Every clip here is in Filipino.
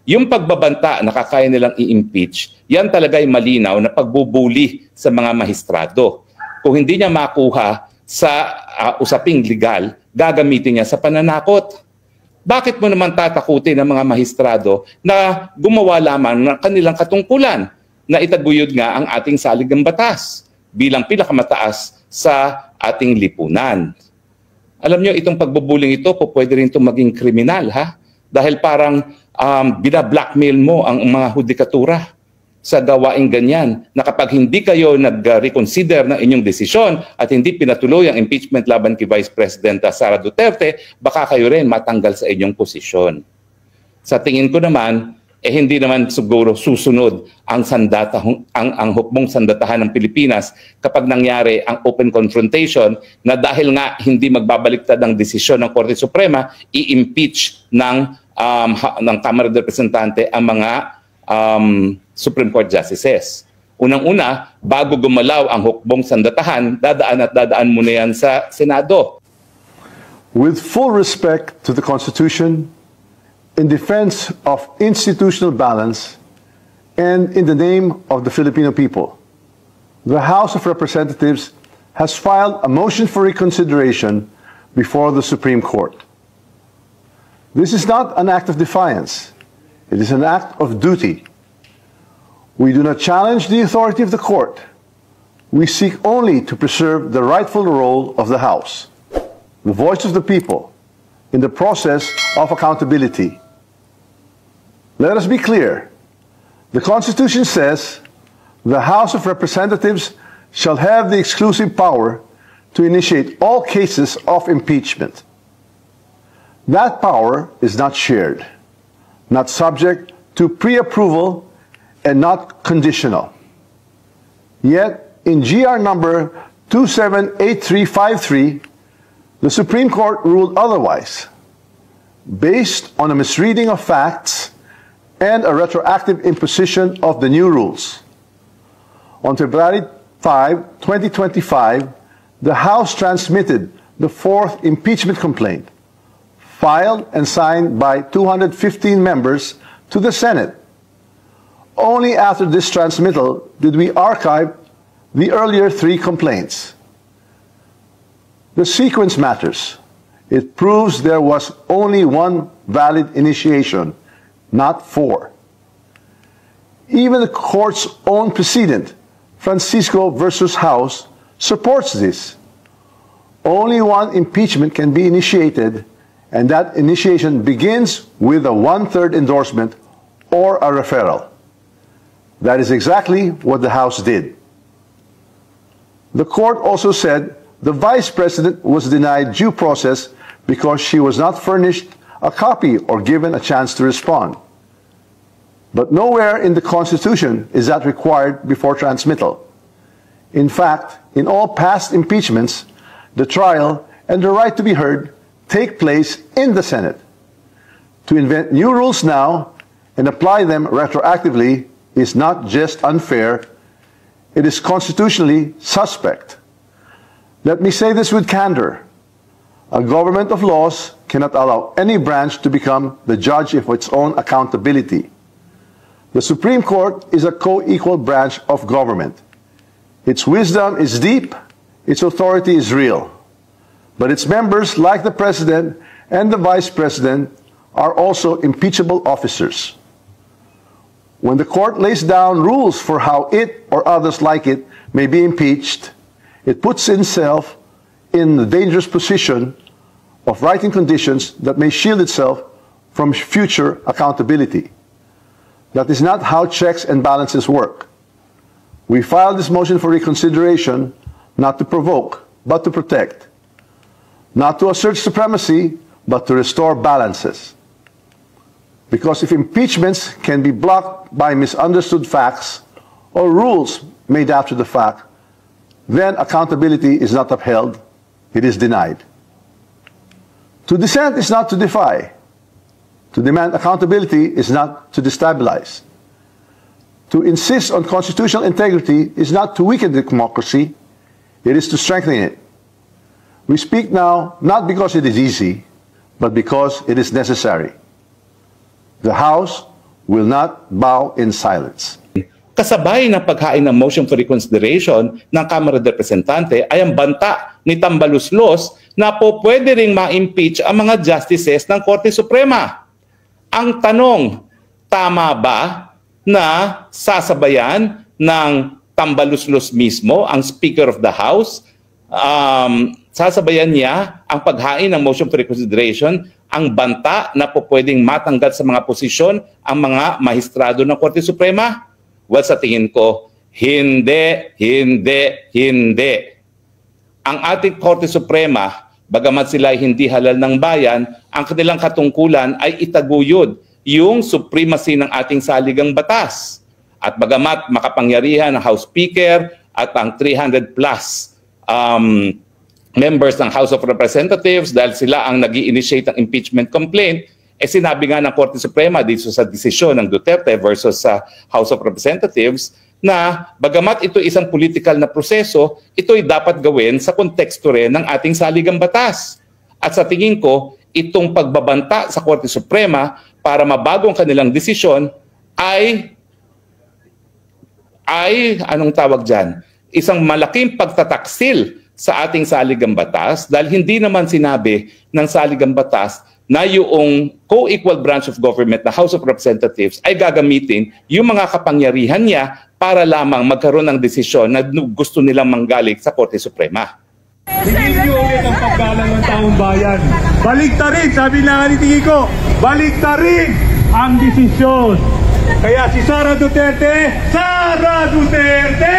Yung pagbabanta na kakaya nilang i-impeach, yan talaga ay malinaw na pagbubuli sa mga mahistrado. Kung hindi niya makuha sa usaping legal, gagamitin niya sa pananakot. Bakit mo naman tatakutin ang mga mahistrado na gumawa lamang ng kanilang katungkulan na itaguyod nga ang ating saligang batas bilang pinakamataas sa ating lipunan? Alam niyo, itong pagbubuling ito po pwede rin itong maging kriminal, ha? Dahil parang bina-blackmail mo ang mga hudikatura sa gawaing ganyan, na kapag hindi kayo nag-reconsider ng inyong desisyon at hindi pinatuloy ang impeachment laban kay Vice President Sara Duterte, baka kayo rin matanggal sa inyong posisyon. Sa tingin ko naman, hindi naman siguro susunod ang hukbong sandatahan ng Pilipinas kapag nangyari ang open confrontation na dahil nga hindi magbabaliktad ang desisyon ng Korte Suprema, i-impeach ng Kamara de Representante ang mga Supreme Court Justices. Unang-una, bago gumalaw ang hukbong sandatahan, dadaan muna yan sa Senado. With full respect to the Constitution, in defense of institutional balance, and in the name of the Filipino people, the House of Representatives has filed a motion for reconsideration before the Supreme Court. This is not an act of defiance. It is an act of duty. We do not challenge the authority of the court. We seek only to preserve the rightful role of the House, the voice of the people, in the process of accountability. Let us be clear. The Constitution says the House of Representatives shall have the exclusive power to initiate all cases of impeachment. That power is not shared, not subject to pre-approval, and not conditional. Yet, in GR number 278353, the Supreme Court ruled otherwise, based on a misreading of facts and a retroactive imposition of the new rules. On February 5, 2025, the House transmitted the fourth impeachment complaint, filed and signed by 215 members, to the Senate. Only after this transmittal did we archive the earlier three complaints. The sequence matters. It proves there was only one valid initiation, not four. Even the court's own precedent, Francisco versus House, supports this. Only one impeachment can be initiated, and that initiation begins with a one-third endorsement or a referral. That is exactly what the House did. The court also said the Vice President was denied due process because she was not furnished a copy or given a chance to respond. But nowhere in the Constitution is that required before transmittal. In fact, in all past impeachments, the trial and the right to be heard take place in the Senate. To invent new rules now and apply them retroactively is not just unfair, it is constitutionally suspect. Let me say this with candor. A government of laws cannot allow any branch to become the judge of its own accountability. The Supreme Court is a co-equal branch of government. Its wisdom is deep, its authority is real. But its members, like the President and the Vice President, are also impeachable officers. When the court lays down rules for how it or others like it may be impeached, it puts itself in the dangerous position of writing conditions that may shield itself from future accountability. That is not how checks and balances work. We filed this motion for reconsideration not to provoke, but to protect. Not to assert supremacy, but to restore balances. Because if impeachments can be blocked by misunderstood facts or rules made after the fact, then accountability is not upheld, it is denied. To dissent is not to defy. To demand accountability is not to destabilize. To insist on constitutional integrity is not to weaken democracy, it is to strengthen it. We speak now not because it is easy, but because it is necessary. The House will not bow in silence. Kasabay ng paghain ng motion for reconsideration ng Kamara de Representante ay ang banta ni Tambaluslos na po pwede ring ma-impeach ang mga justices ng Korte Suprema. Ang tanong, tama ba na sasabayan ng Tambaluslos mismo, ang Speaker of the House, sasabayan niya ang paghain ng motion for reconsideration, ang banta na po pwedeng matanggal sa mga posisyon ang mga mahistrado ng Korte Suprema? Well, sa tingin ko, hindi. Ang ating Korte Suprema, bagamat sila hindi halal ng bayan, ang kanilang katungkulan ay itaguyod yung supremacy ng ating saligang batas. At bagamat makapangyarihan ng House Speaker at ang 300 plus members ng House of Representatives dahil sila ang nag-i-initiate ng impeachment complaint, sinabi nga ng Korte Suprema dito sa desisyon ng Duterte versus sa House of Representatives na bagamat ito isang political na proseso, ito'y dapat gawin sa konteksto rin ng ating saligang batas. At sa tingin ko, itong pagbabanta sa Korte Suprema para mabago ang kanilang desisyon ay anong tawag dyan? Isang malaking pagtataksil sa ating saligang batas dahil hindi naman sinabi ng saligang batas na yung co-equal branch of government na House of Representatives ay gagamitin yung mga kapangyarihan niya para lamang magkaroon ng desisyon na gusto nilang manggaling sa Korte Suprema. Tigil niyo ulit ang paggalang ng taong bayan. Baliktarin, sabi na nga ni Tingiko, baliktarin ang desisyon. Kaya si Sara Duterte, Sara Duterte!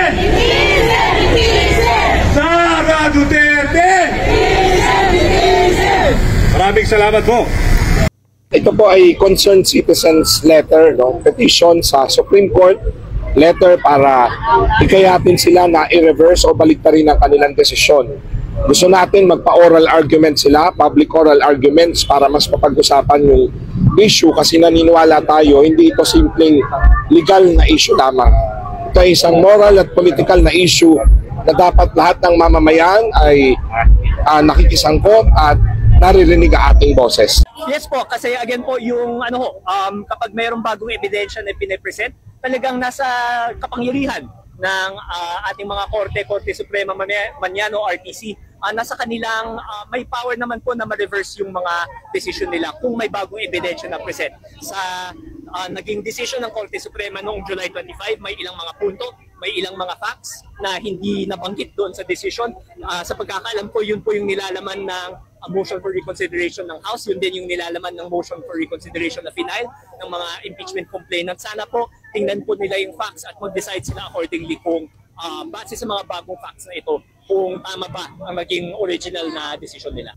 Sara Duterte! Maraming salamat po. Ito po ay concerned citizens letter, no? Petition sa Supreme Court, letter para hikayatin sila na i-reverse o baliktarin ang kanilang desisyon. Gusto natin magpa-oral argument sila, public oral arguments para mas mapag-usapan yung issue kasi naniniwala tayo, hindi ito simpleng legal na issue lamang. Ito ay isang moral at political na issue na dapat lahat ng mamamayan ay nakikisangkot at naririnig ang ating boses. Yes po, kasi again po yung kapag mayroong bagong ebidensya na pinipresent, talagang nasa kapangyarihan ng ating mga Korte Suprema man yan o RTC, nasa kanilang may power naman po na ma-reverse yung mga decision nila kung may bagong ebidensya na present. Sa naging decision ng Korte Suprema noong July 25, may ilang mga punto, may ilang mga facts na hindi nabanggit doon sa decision. Sa pagkakaalam ko, yun po yung nilalaman ng motion for reconsideration ng House, yun din yung nilalaman ng motion for reconsideration na final ng mga impeachment complainant. Sana po tingnan po nila yung facts at mag-decide sila accordingly kung base sa mga bagong facts na ito, kung tama ba ang maging original na decision nila.